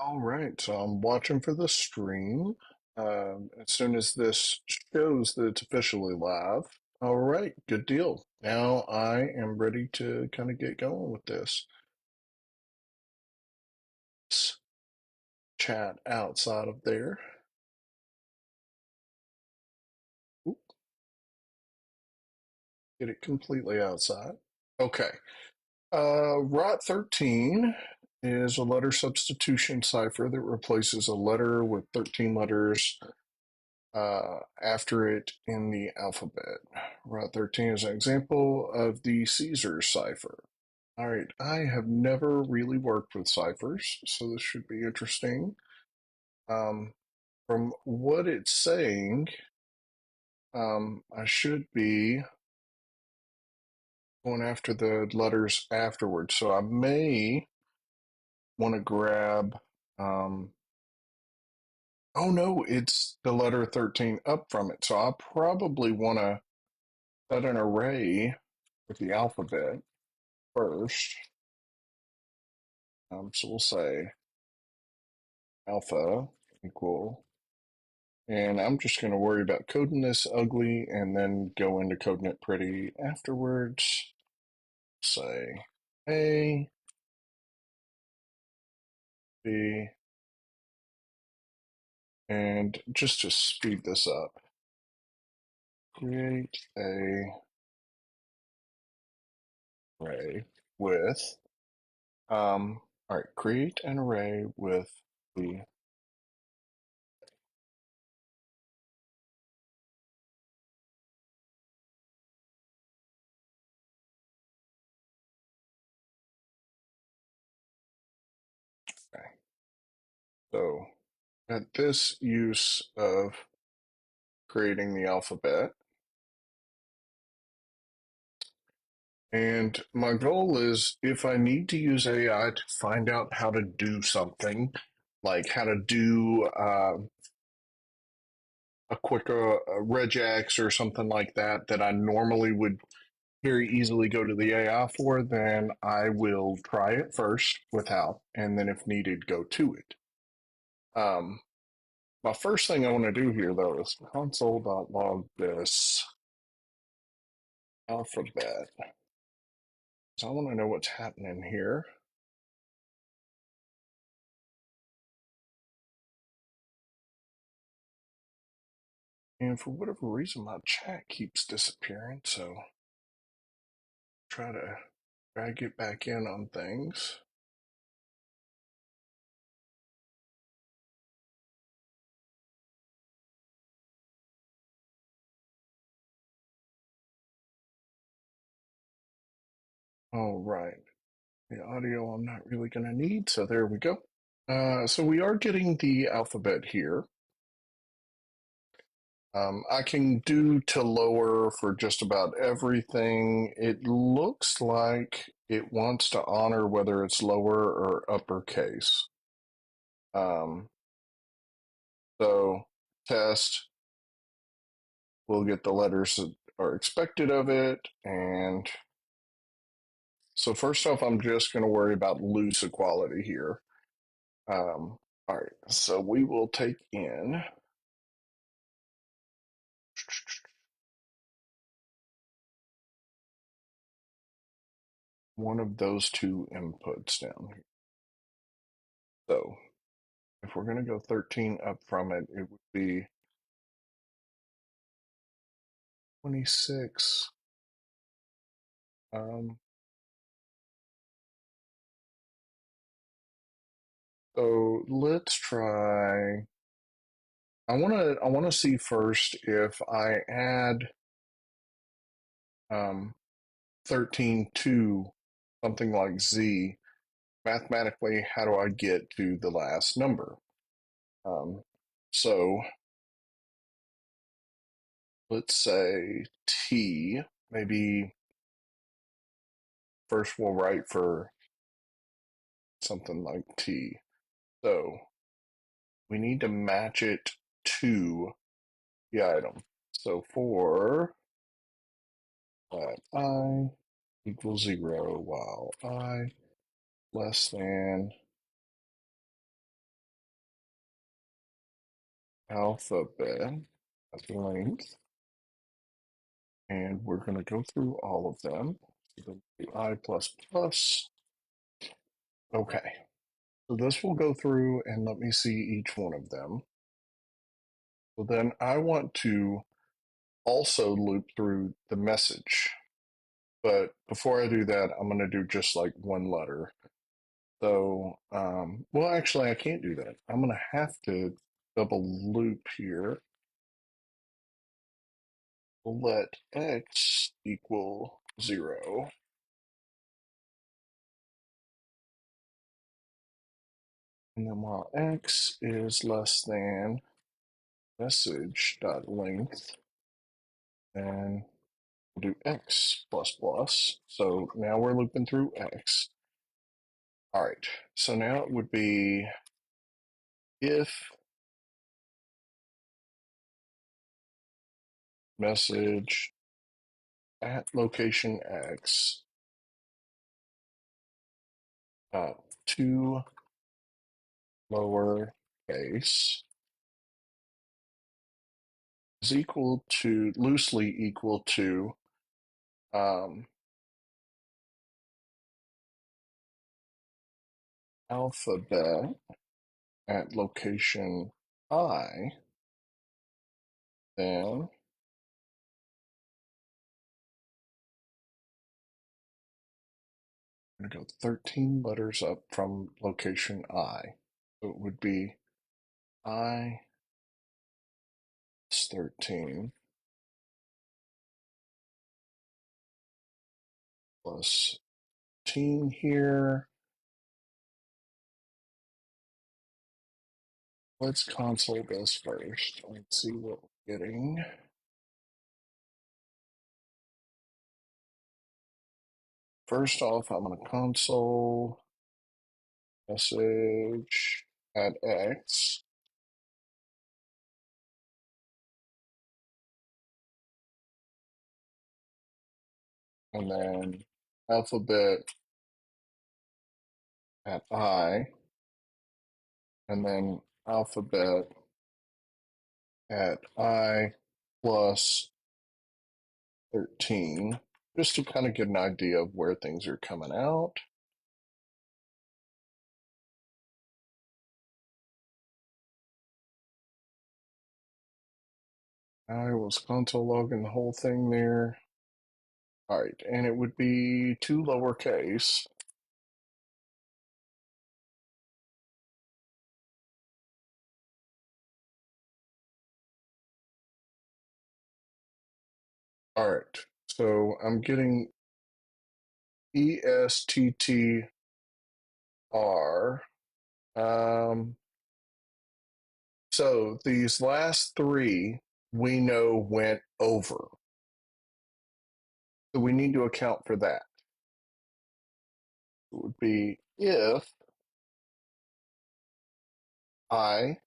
All right, so I'm watching for the stream. As soon as this shows that it's officially live. All right, good deal. Now I am ready to kind of get going with this. Let's chat outside of there. Oop, get it completely outside. Okay. rot13 is a letter substitution cipher that replaces a letter with 13 letters after it in the alphabet. rot13 is an example of the Caesar cipher. All right, I have never really worked with ciphers, so this should be interesting. Um, from what it's saying, I should be going after the letters afterwards. So I may want to grab. Um, oh no, it's the letter 13 up from it. So I probably want to set an array with the alphabet first. So we'll say alpha equal, and I'm just going to worry about coding this ugly and then go into coding it pretty afterwards. Say A, B, and just to speed this up, create a array with, all right, create an array with the, okay. So at this use of creating the alphabet, and my goal is if I need to use AI to find out how to do something, like how to do a quick regex or something like that, that I normally would very easily go to the AI for, then I will try it first without, and then if needed, go to it. Um, my first thing I want to do here, though, is console.log this alphabet. So I want to know what's happening here. And for whatever reason, my chat keeps disappearing, so try to get back in on things. All right. The audio I'm not really going to need, so there we go. So we are getting the alphabet here. I can do to lower for just about everything. It looks like it wants to honor whether it's lower or uppercase. Um, so test, we'll get the letters that are expected of it. And so first off, I'm just going to worry about loose equality here. All right, so we will take in one of those two inputs down here. So if we're going to go 13 up from it, it would be 26. Um, so let's try. I want to see first if I add 13 to something like Z. Mathematically, how do I get to the last number? So let's say T. Maybe first we'll write for something like T. So we need to match it to the item. So for I equals 0 while I less than alphabet at length, and we're going to go through all of them. So I plus plus. Okay, so this will go through and let me see each one of them. So then I want to also loop through the message. But before I do that, I'm going to do just like one letter. So, well, actually, I can't do that. I'm going to have to double loop here. We'll let x equal 0. And then while x is less than message.length, then we'll do x plus plus. So now we're looping through x. All right, so now it would be if message at location x, two lower case is equal to, loosely equal to, um, alphabet at location I, then I'm going to go 13 letters up from location I. So it would be I plus 13 plus 13 here. Let's console this first. Let's see what we're getting. First off, I'm going to console message at x. And then alphabet at I, and then alphabet at I plus 13, just to kind of get an idea of where things are coming out. I was console logging the whole thing there. All right, and it would be two lowercase. All right, so I'm getting ESTTR. So these last three we know went over. So we need to account for that. It would be if I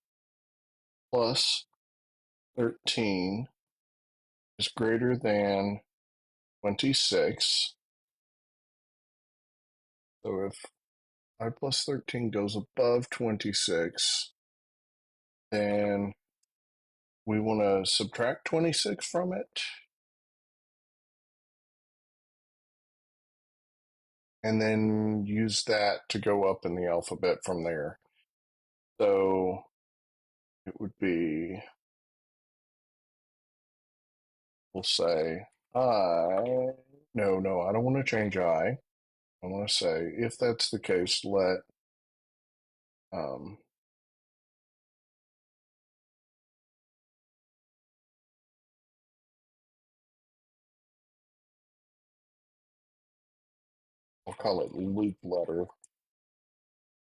plus 13 is greater than 26. So if I plus 13 goes above 26, then we want to subtract 26 from it. And then use that to go up in the alphabet from there. So it would be, we'll say no, I don't want to change I want to say, if that's the case, let um, I'll call it loop letter.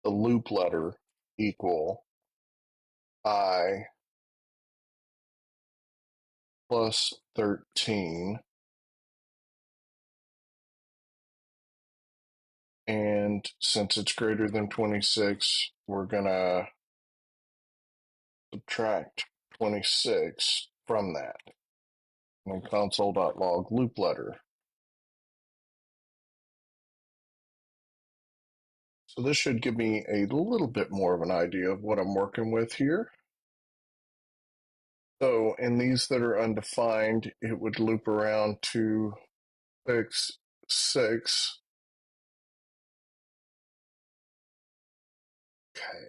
The loop letter equal I plus 13. And since it's greater than 26, we're going to subtract 26 from that. And then console.log loop letter. So this should give me a little bit more of an idea of what I'm working with here. So in these that are undefined, it would loop around to 6, 6. Okay.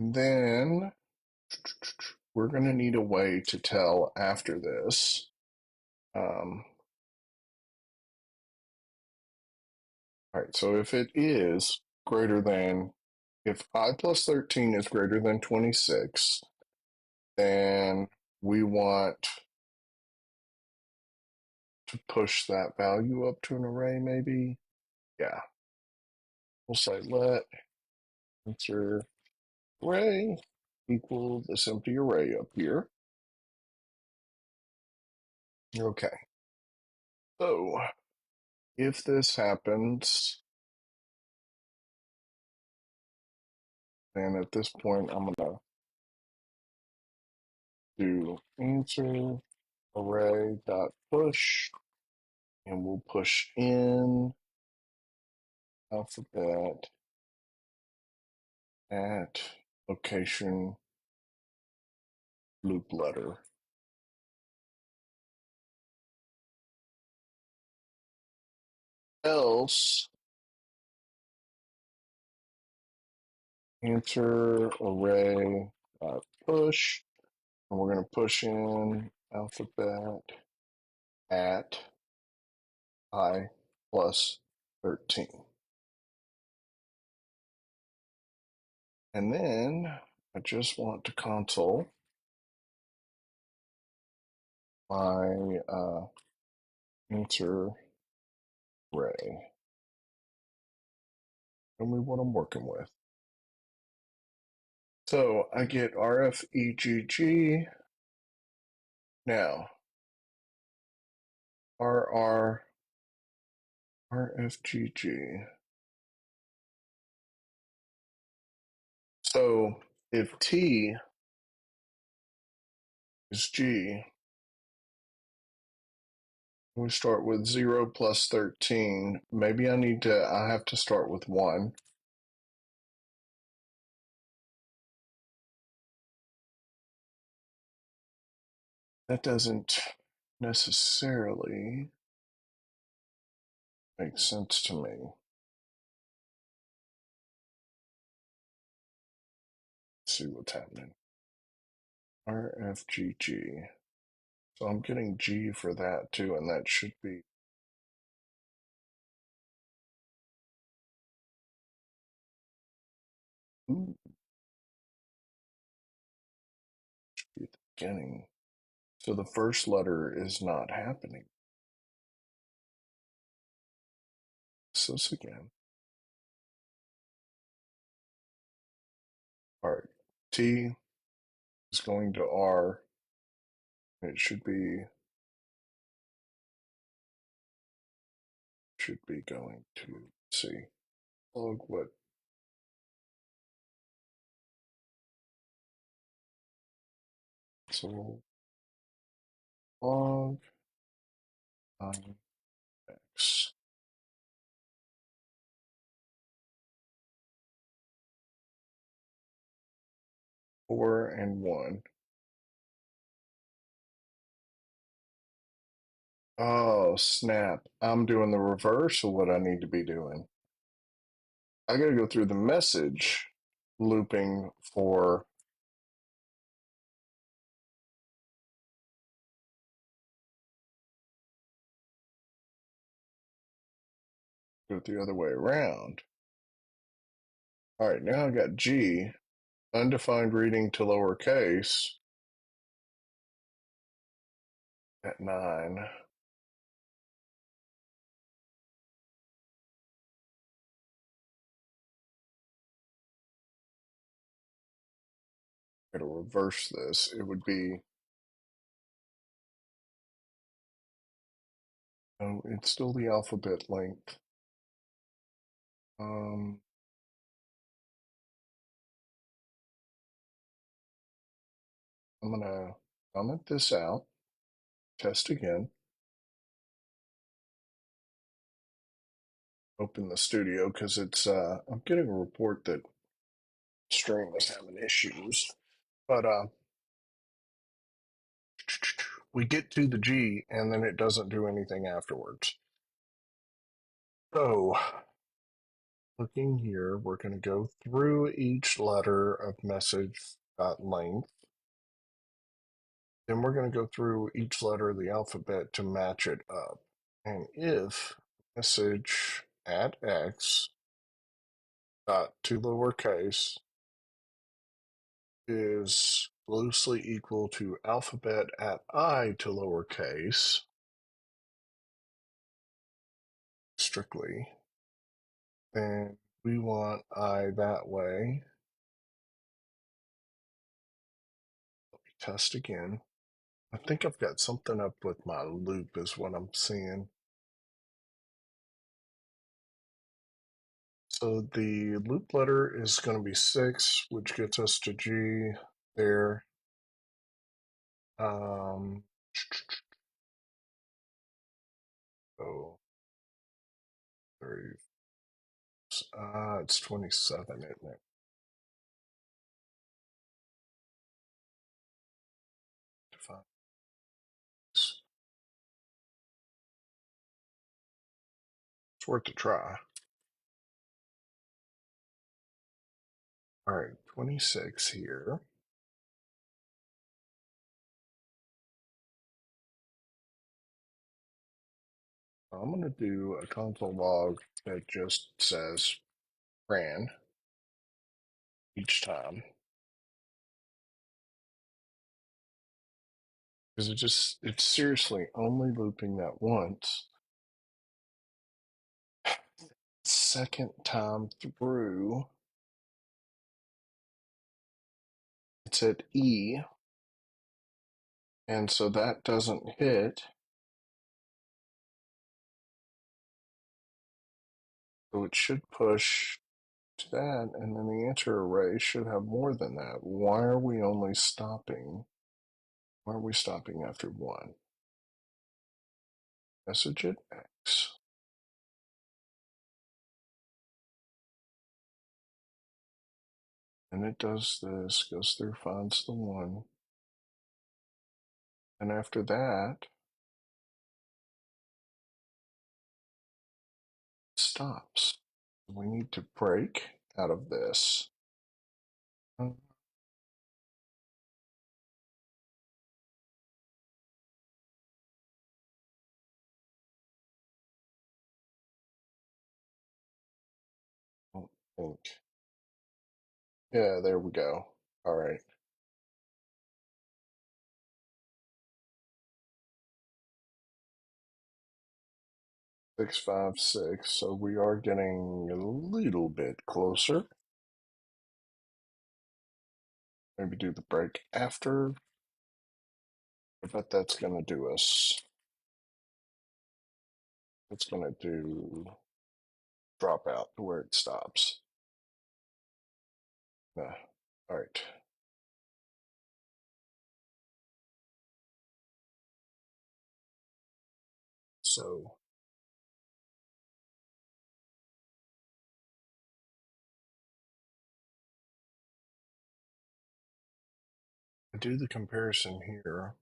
And then we're going to need a way to tell after this. All right, so if it is greater than, if I plus 13 is greater than 26, then we want to push that value up to an array, maybe. Yeah, we'll say let answer array equal this empty array up here. Okay, so if this happens, then at this point I'm gonna do answer array dot push, and we'll push in alphabet at location loop letter. Else answer array push, and we're going to push in alphabet at I plus 13. And then I just want to console my answer array. Tell me what I'm working with. So I get RFEGG. Now, RR RFGG. So if T is G, we start with 0 plus 13. Maybe I have to start with 1. That doesn't necessarily make sense to me. Let's see what's happening. RFGG. So I'm getting G for that too, and that should be ooh, should be at the beginning. So the first letter is not happening. So this again. All right. T is going to R. It should be going to C. Log what? So log X 4 and 1. Oh, snap. I'm doing the reverse of what I need to be doing. I got to go through the message looping for do it the other way around. All right, now I got G, undefined reading to lowercase at 9. I got to reverse this. It would be, oh, it's still the alphabet length. I'm going to comment this out, test again, open the studio because it's, I'm getting a report that stream is having issues. But we get to the G and then it doesn't do anything afterwards. So looking here, we're going to go through each letter of message.length. Then we're going to go through each letter of the alphabet to match it up. And if message at X dot to lowercase is loosely equal to alphabet at I to lowercase, strictly, then we want I that way. Let me test again. I think I've got something up with my loop is what I'm seeing. So the loop letter is going to be 6, which gets us to G there. So 30, it's 27, isn't it? It's worth a try. All right, 26 here. I'm going to do a console log that just says ran each time. Because it's seriously only looping that once. Second time through, it's at E, and so that doesn't hit. So it should push to that, and then the answer array should have more than that. Why are we only stopping? Why are we stopping after 1? Message at X. And it does this, goes through, finds the 1. And after that, it stops. We need to break out of this. I don't think. Yeah, there we go. All right. 656. So we are getting a little bit closer. Maybe do the break after. I bet that's going to do us. It's going to do drop out to where it stops. All right. So I do the comparison here,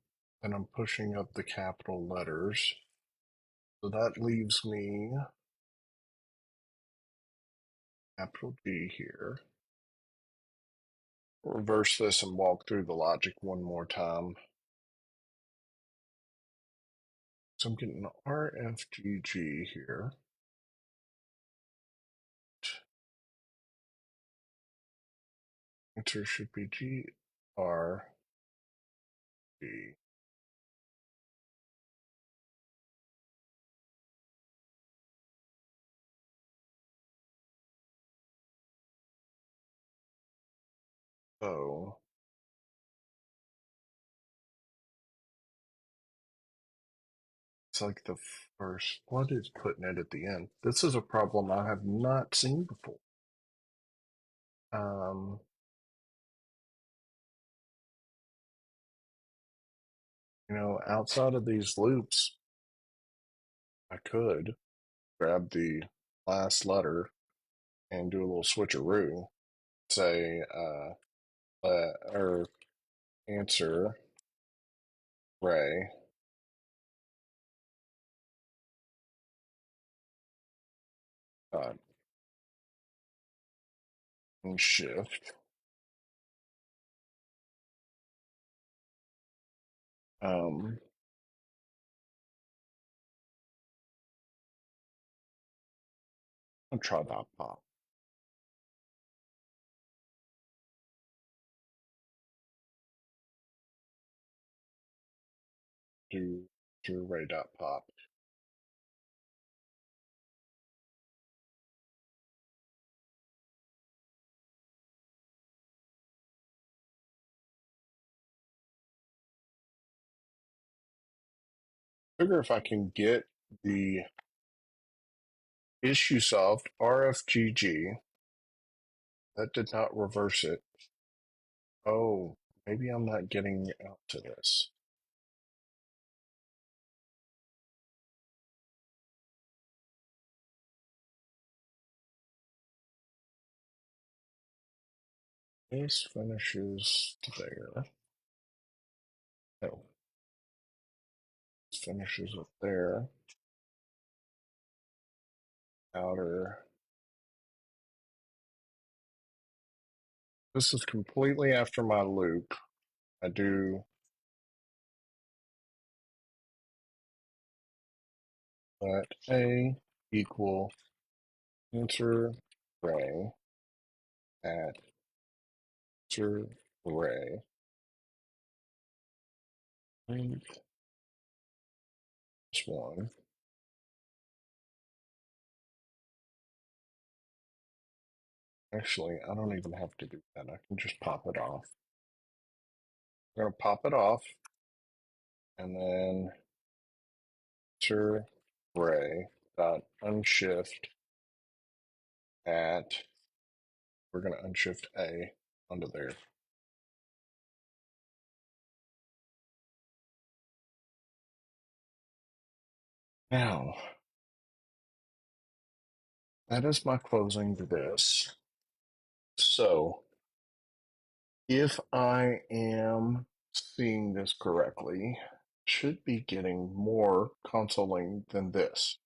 and I'm pushing up the capital letters. So that leaves me capital G here. Reverse this and walk through the logic one more time. So I'm getting RFGG here. Answer should be GRG. So it's like the first, what is putting it at the end? This is a problem I have not seen before. Outside of these loops, I could grab the last letter and do a little switcheroo. say or answer array dot and shift I'll try dot pop. Do array dot pop. Figure if I can get the issue solved RFGG. That did not reverse it. Oh, maybe I'm not getting out to this. This finishes there. No, this finishes up there. Outer. This is completely after my loop. I do let A equal enter array at enter array. This one. Actually, I don't even have to do that. I can just pop it off. I'm going to pop it off and then enter array dot unshift at, we're going to unshift A onto there. Now, that is my closing to this. So, if I am seeing this correctly, should be getting more consoling than this.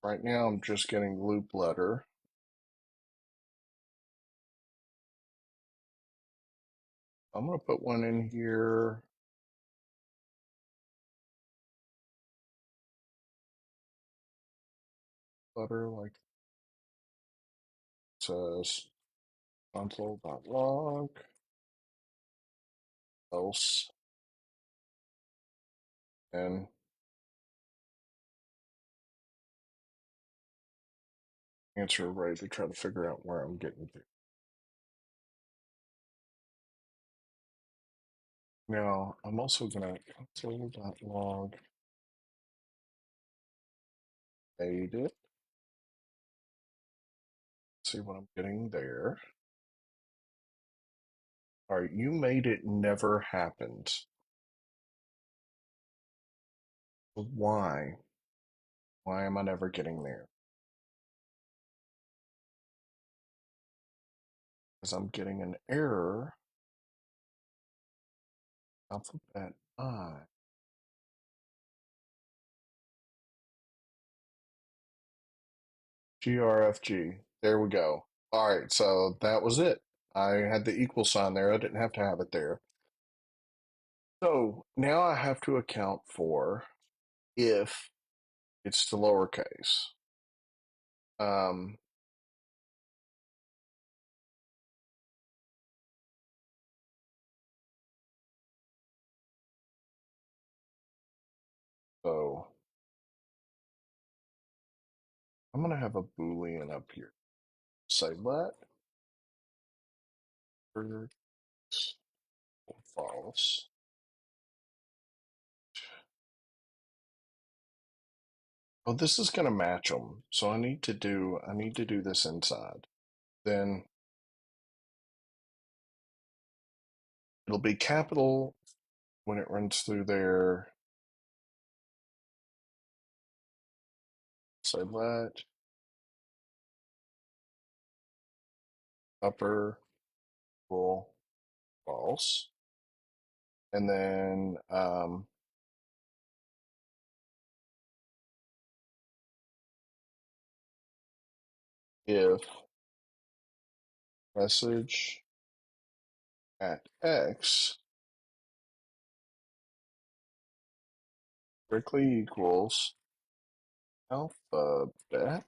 Right now, I'm just getting loop letter. I'm going to put one in here. Letter like it says console.log else and answer array to try to figure out where I'm getting to. Now, I'm also going to console.log aid it. See what I'm getting there. All right, you made it never happened. Why? Why am I never getting there? Because I'm getting an error. Alphabet I. GRFG. There we go. All right, so that was it. I had the equal sign there. I didn't have to have it there. So now I have to account for if it's the lowercase. Um, so I'm going to have a Boolean up here. Say let false. Oh, this is going to match them. So I need to do this inside. Then it'll be capital when it runs through there. Say let upper equal false. And then if message at x strictly equals alphabet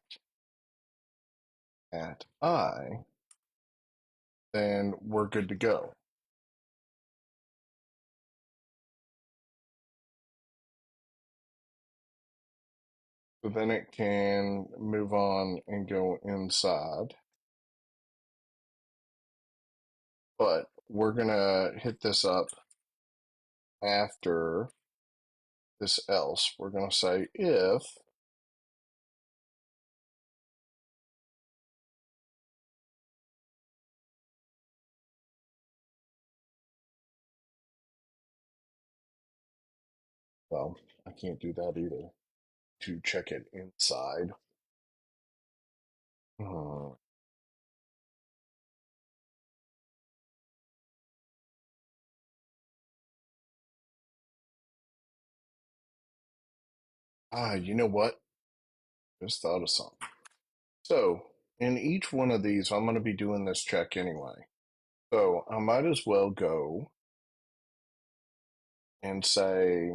at I, then we're good to go. So then it can move on and go inside. But we're going to hit this up after this else. We're going to say if well, I can't do that either to check it inside. Hmm. You know what? Just thought of something. So in each one of these, I'm going to be doing this check anyway. So I might as well go and say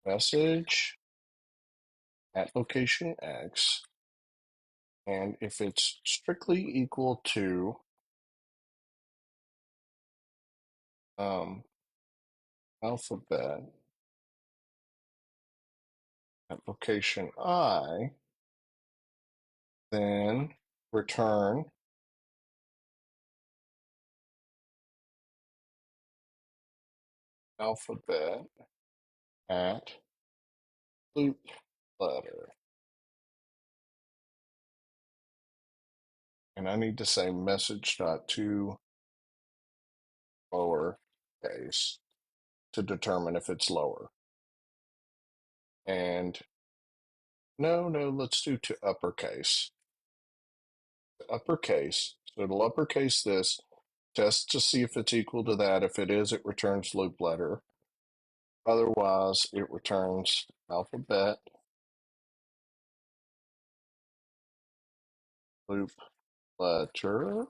message at location X. And if it's strictly equal to alphabet at location I, then return alphabet at loop letter. And I need to say message.to lower case to determine if it's lower. And no, let's do to uppercase. Uppercase. So it'll uppercase this, test to see if it's equal to that. If it is, it returns loop letter. Otherwise, it returns alphabet loop letter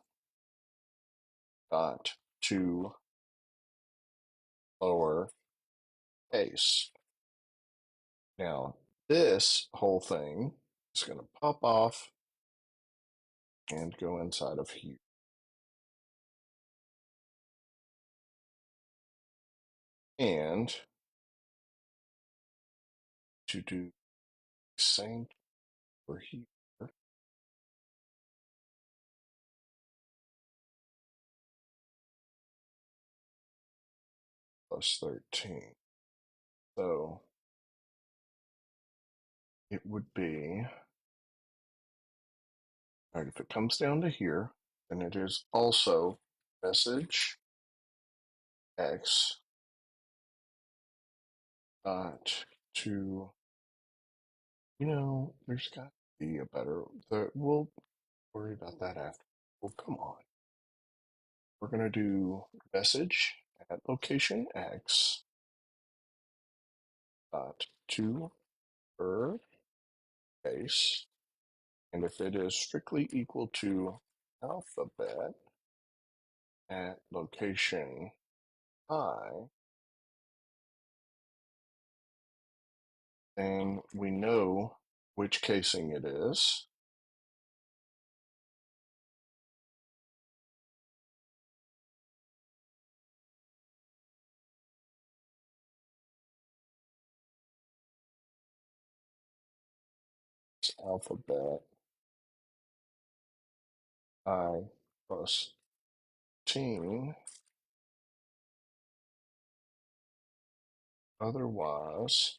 dot to lower case. Now, this whole thing is going to pop off and go inside of here. And to do the same for here, plus 13. So it would be, all right, if it comes down to here, then it is also message X dot to, there's got to be a better, we'll worry about that after. Well, come on. We're going to do message at location X dot to per case. And if it is strictly equal to alphabet at location I, then we know which casing it is. It's alphabet I plus 10. Otherwise,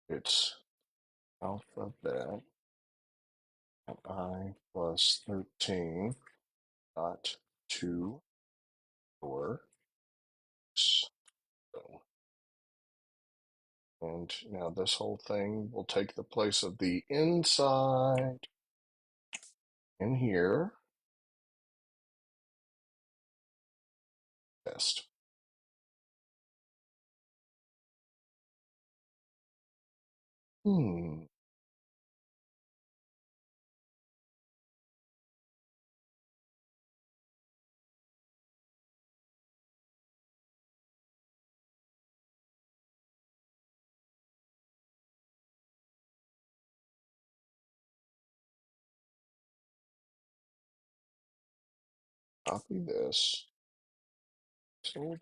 it's alphabet at I plus 13 dot 2 or so. And now this whole thing will take the place of the inside in here, test. Hmm. Copy this. So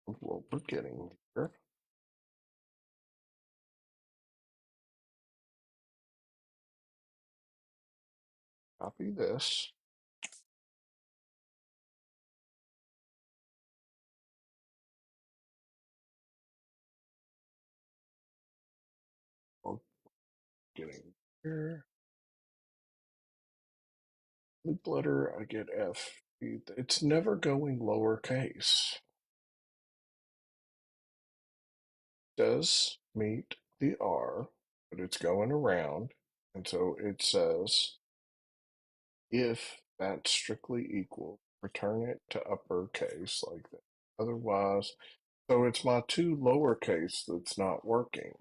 what we're getting here. Copy this. We're getting here. Loop letter, I get F. It's never going lowercase. Does meet the R, but it's going around. And so it says, if that's strictly equal, return it to uppercase like that. Otherwise, so it's my two lowercase that's not working.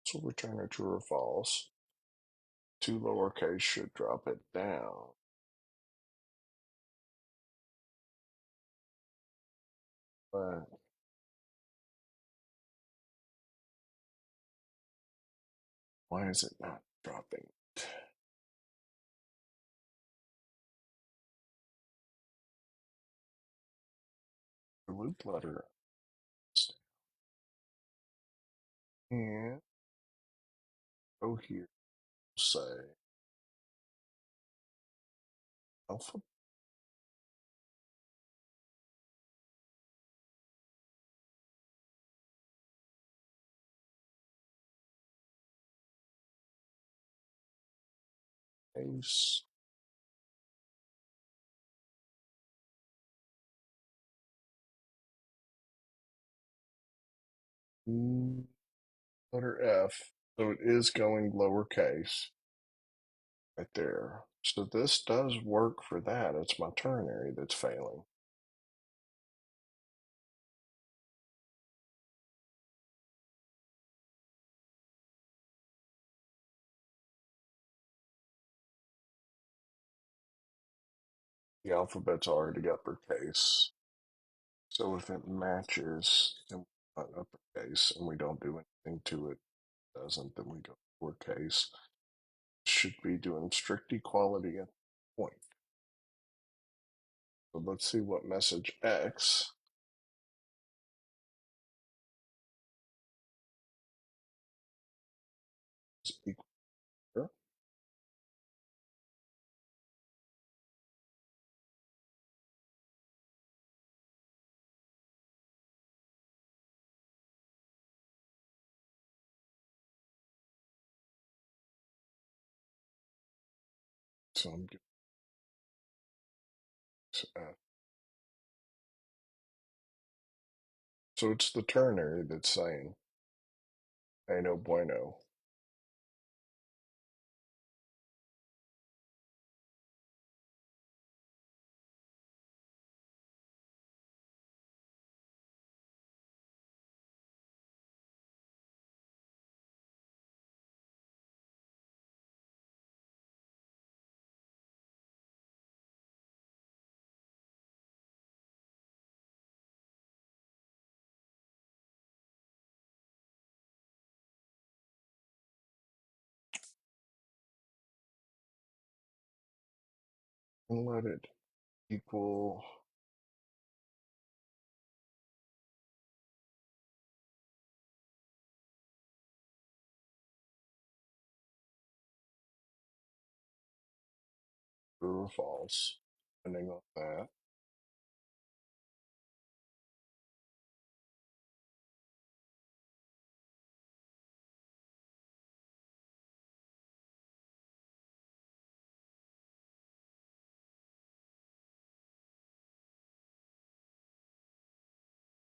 So return a true or false. Two lowercase should drop it down. But why is it not dropping? The loop letter and go here, say alpha base. Letter F. So it is going lowercase right there. So this does work for that. It's my ternary that's failing. The alphabet's already uppercase. So if it matches and not uppercase and we don't do anything to it, doesn't, then we go lowercase. Should be doing strict equality at the point. So let's see what message X is equal to. So I'm giving F. So it's the ternary that's saying, hey, no bueno. And let it equal true or false, depending on that.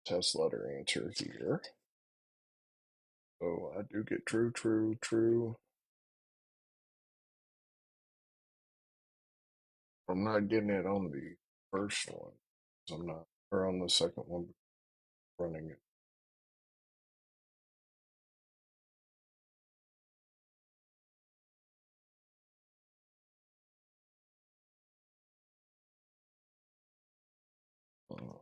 test letter answer here. Oh, I do get true, true, true. I'm not getting it on the first one. I'm not, or on the second one, running it. Uh,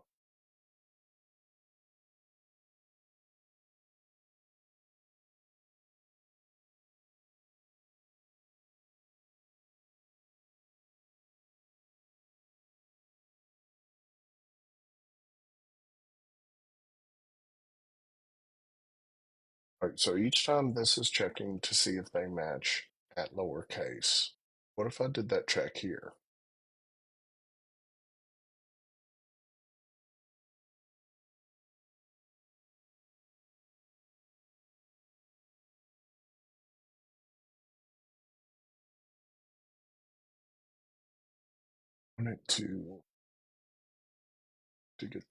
Right, so each time this is checking to see if they match at lowercase. What if I did that check here? I want it to get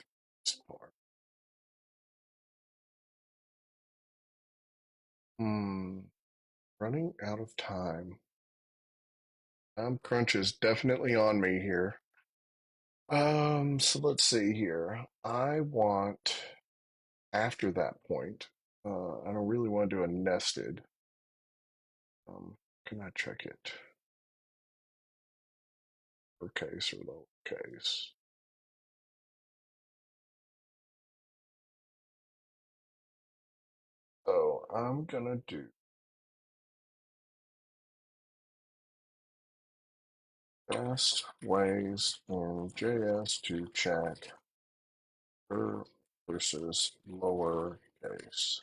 this part. Running out of time. Time crunch is definitely on me here. So let's see here. I want after that point. I don't really want to do a nested. Can I check it? Uppercase or lowercase? So I'm gonna do best ways in JS to check upper versus lowercase.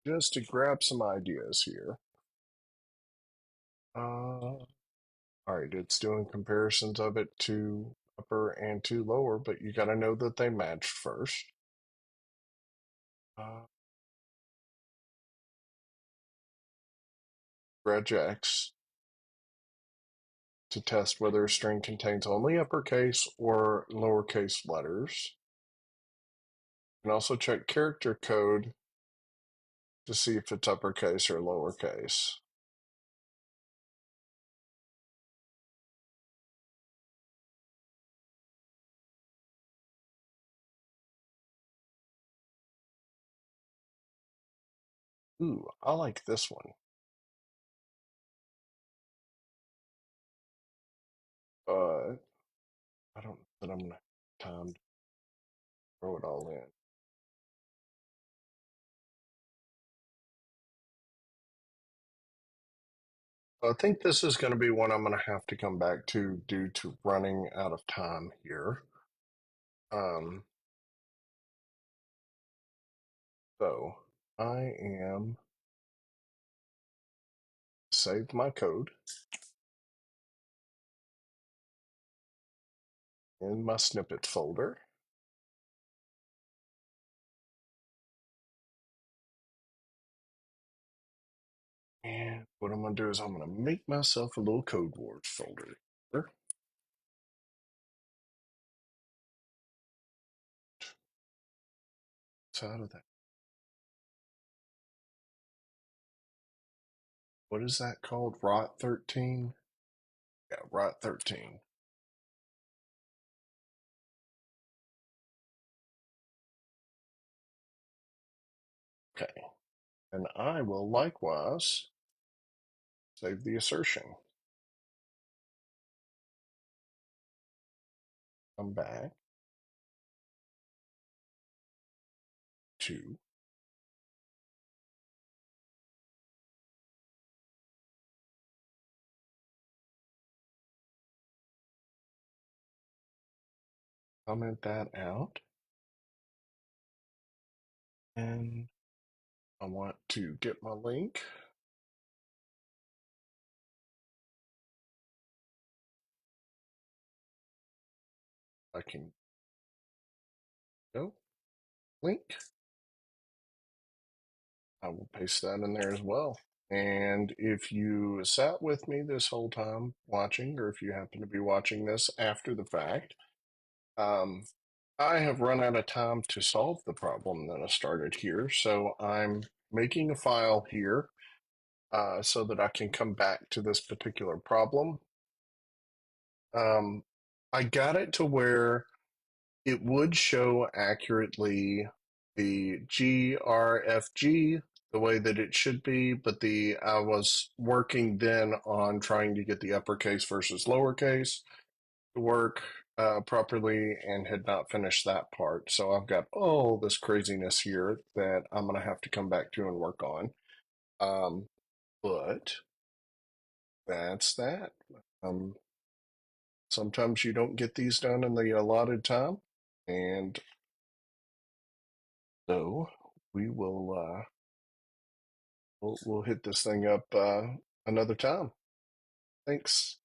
Just to grab some ideas here. All right, it's doing comparisons of it to upper and to lower, but you got to know that they matched first. Uh, regex to test whether a string contains only uppercase or lowercase letters. You can also check character code to see if it's uppercase or lowercase. Ooh, I like this one. But I don't know that I'm gonna have time to throw it all in. I think this is going to be one I'm going to have to come back to due to running out of time here. Um, so I am save my code in my snippet folder. And what I'm going to do is I'm going to make myself a little Code Wars folder. It's out of that. What is that called? Rot13? Yeah, Rot13. Okay. And I will likewise save the assertion. Come back to comment that out. And I want to get my link. I can go link. I will paste that in there as well. And if you sat with me this whole time watching, or if you happen to be watching this after the fact, um, I have run out of time to solve the problem that I started here, so I'm making a file here so that I can come back to this particular problem. Um, I got it to where it would show accurately the GRFG the way that it should be, but the I was working then on trying to get the uppercase versus lowercase to work properly and had not finished that part. So I've got all this craziness here that I'm going to have to come back to and work on. But that's that. Um, Sometimes you don't get these done in the allotted time, and so we will we'll hit this thing up another time. Thanks.